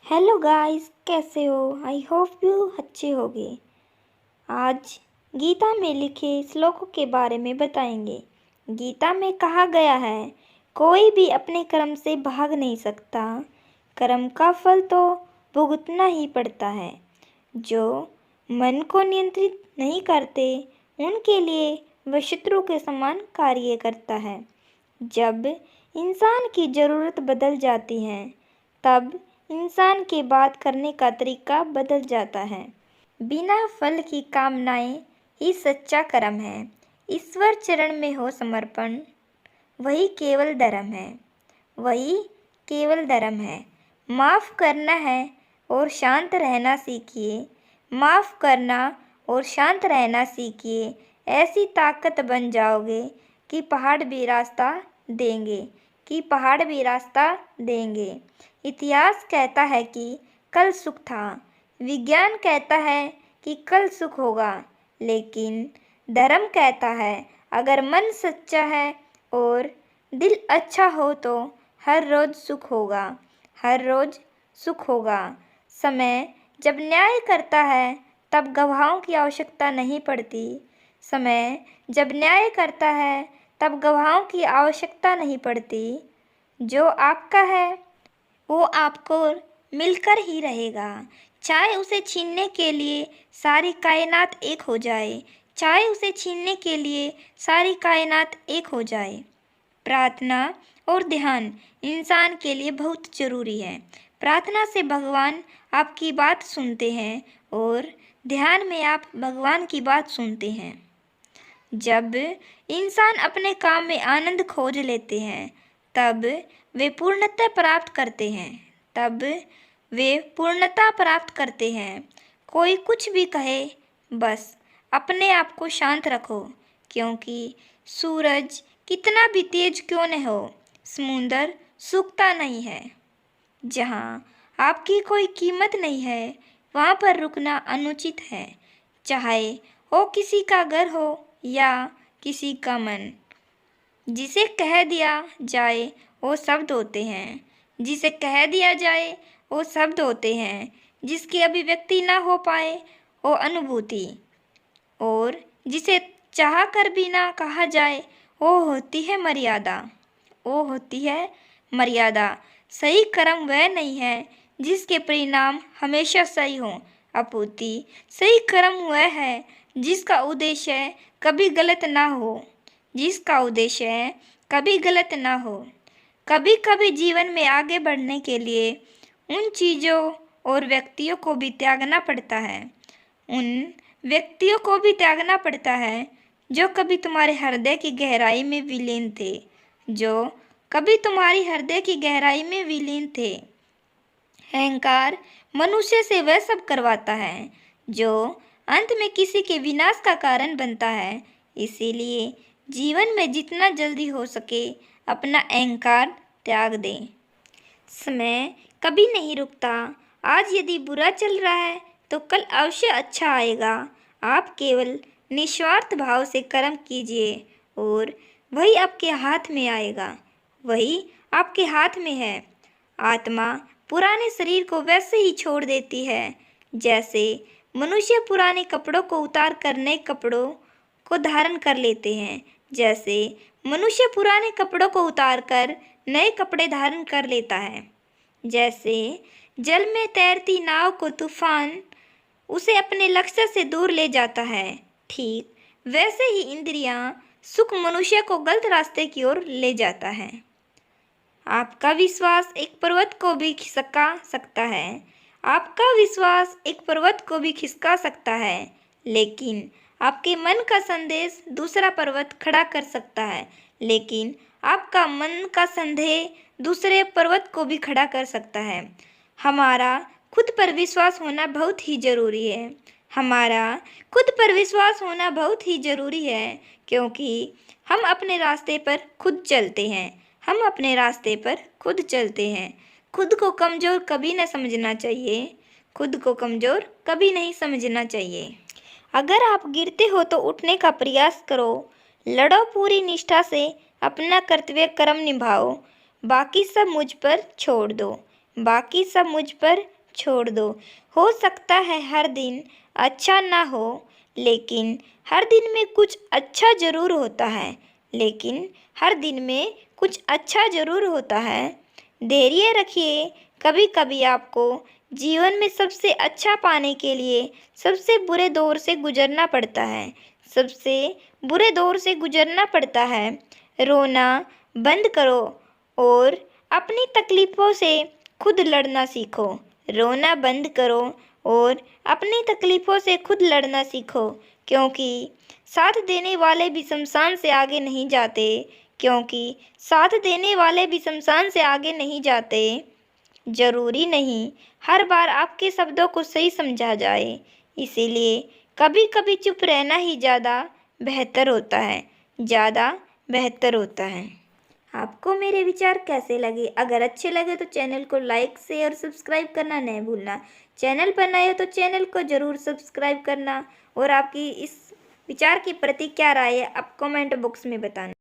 Hello guys, कैसे हो? I hope you अच्छे होगे। आज गीता में लिखे श्लोकों के बारे में बताएंगे। गीता में कहा गया है, कोई भी अपने कर्म से भाग नहीं सकता, कर्म का फल तो भुगतना ही पड़ता है। जो मन को नियंत्रित नहीं करते उनके लिए वह शत्रु के समान कार्य करता है। जब इंसान की ज़रूरत बदल जाती है तब इंसान के बात करने का तरीका बदल जाता है। बिना फल की कामनाएं ही सच्चा कर्म है। ईश्वर चरण में हो समर्पण, वही केवल धर्म है। वही केवल धर्म है। माफ़ करना है और शांत रहना सीखिए। माफ़ करना और शांत रहना सीखिए। ऐसी ताकत बन जाओगे कि पहाड़ भी रास्ता देंगे, इतिहास कहता है कि कल सुख था, विज्ञान कहता है कि कल सुख होगा, लेकिन धर्म कहता है अगर मन सच्चा है और दिल अच्छा हो तो हर रोज़ सुख होगा। समय जब न्याय करता है तब गवाहों की आवश्यकता नहीं पड़ती। समय जब न्याय करता है तब गवाहों की आवश्यकता नहीं पड़ती। जो आपका है वो आपको मिलकर ही रहेगा, चाहे उसे छीनने के लिए सारी कायनात एक हो जाए। प्रार्थना और ध्यान इंसान के लिए बहुत ज़रूरी है। प्रार्थना से भगवान आपकी बात सुनते हैं और ध्यान में आप भगवान की बात सुनते हैं। जब इंसान अपने काम में आनंद खोज लेते हैं तब वे पूर्णता प्राप्त करते हैं। कोई कुछ भी कहे, बस अपने आप को शांत रखो, क्योंकि सूरज कितना भी तेज क्यों न हो, समुंदर सूखता नहीं है। जहाँ आपकी कोई कीमत नहीं है वहाँ पर रुकना अनुचित है, चाहे वो किसी का घर हो या किसी का मन। जिसे कह दिया जाए वो शब्द होते हैं, जिसकी अभिव्यक्ति ना हो पाए वो अनुभूति, और जिसे चाह कर भी ना कहा जाए वो होती है मर्यादा। सही कर्म वह नहीं है जिसके परिणाम हमेशा सही हों, अपूर्ति सही कर्म वह है जिसका उद्देश्य कभी गलत ना हो। कभी कभी जीवन में आगे बढ़ने के लिए उन चीज़ों और व्यक्तियों को भी त्यागना पड़ता है जो कभी तुम्हारे हृदय की गहराई में विलीन थे। अहंकार मनुष्य से वह सब करवाता है जो अंत में किसी के विनाश का कारण बनता है। इसीलिए जीवन में जितना जल्दी हो सके अपना अहंकार त्याग दें। समय कभी नहीं रुकता। आज यदि बुरा चल रहा है तो कल अवश्य अच्छा आएगा। आप केवल निस्वार्थ भाव से कर्म कीजिए और वही आपके हाथ में है। आत्मा पुराने शरीर को वैसे ही छोड़ देती है जैसे मनुष्य पुराने कपड़ों को उतार कर नए कपड़ों को धारण कर लेते हैं। जैसे जल में तैरती नाव को तूफान उसे अपने लक्ष्य से दूर ले जाता है, ठीक वैसे ही इंद्रियां सुख मनुष्य को गलत रास्ते की ओर ले जाता है। आपका विश्वास एक पर्वत को भी खिसका सकता है, लेकिन आपके मन का संदेश दूसरा पर्वत खड़ा कर सकता है। लेकिन आपका मन का संदेह दूसरे पर्वत को भी खड़ा कर सकता है। हमारा खुद पर विश्वास होना बहुत ही जरूरी है, क्योंकि हम अपने रास्ते पर खुद चलते हैं। खुद को कमज़ोर कभी नहीं समझना चाहिए। अगर आप गिरते हो तो उठने का प्रयास करो। लड़ो पूरी निष्ठा से, अपना कर्तव्य कर्म निभाओ। बाकी सब मुझ पर छोड़ दो। हो सकता है हर दिन अच्छा ना हो, लेकिन हर दिन में कुछ अच्छा ज़रूर होता है। लेकिन हर दिन में कुछ अच्छा ज़रूर होता है। धैर्य रखिए, कभी कभी आपको जीवन में सबसे अच्छा पाने के लिए सबसे बुरे दौर से गुजरना पड़ता है। सबसे बुरे दौर से गुजरना पड़ता है। रोना बंद करो और अपनी तकलीफ़ों से खुद लड़ना सीखो। रोना बंद करो और अपनी तकलीफ़ों से खुद लड़ना सीखो, क्योंकि साथ देने वाले भी शमशान से आगे नहीं जाते। क्योंकि साथ देने वाले भी शमशान से आगे नहीं जाते। ज़रूरी नहीं हर बार आपके शब्दों को सही समझा जाए, इसीलिए कभी कभी चुप रहना ही ज़्यादा बेहतर होता है। ज़्यादा बेहतर होता है। आपको मेरे विचार कैसे लगे? अगर अच्छे लगे तो चैनल को लाइक शेयर सब्सक्राइब करना नहीं भूलना। चैनल पर नए हो तो चैनल को ज़रूर सब्सक्राइब करना और आपकी इस विचार के प्रति क्या राय है आप कमेंट बॉक्स में बताना।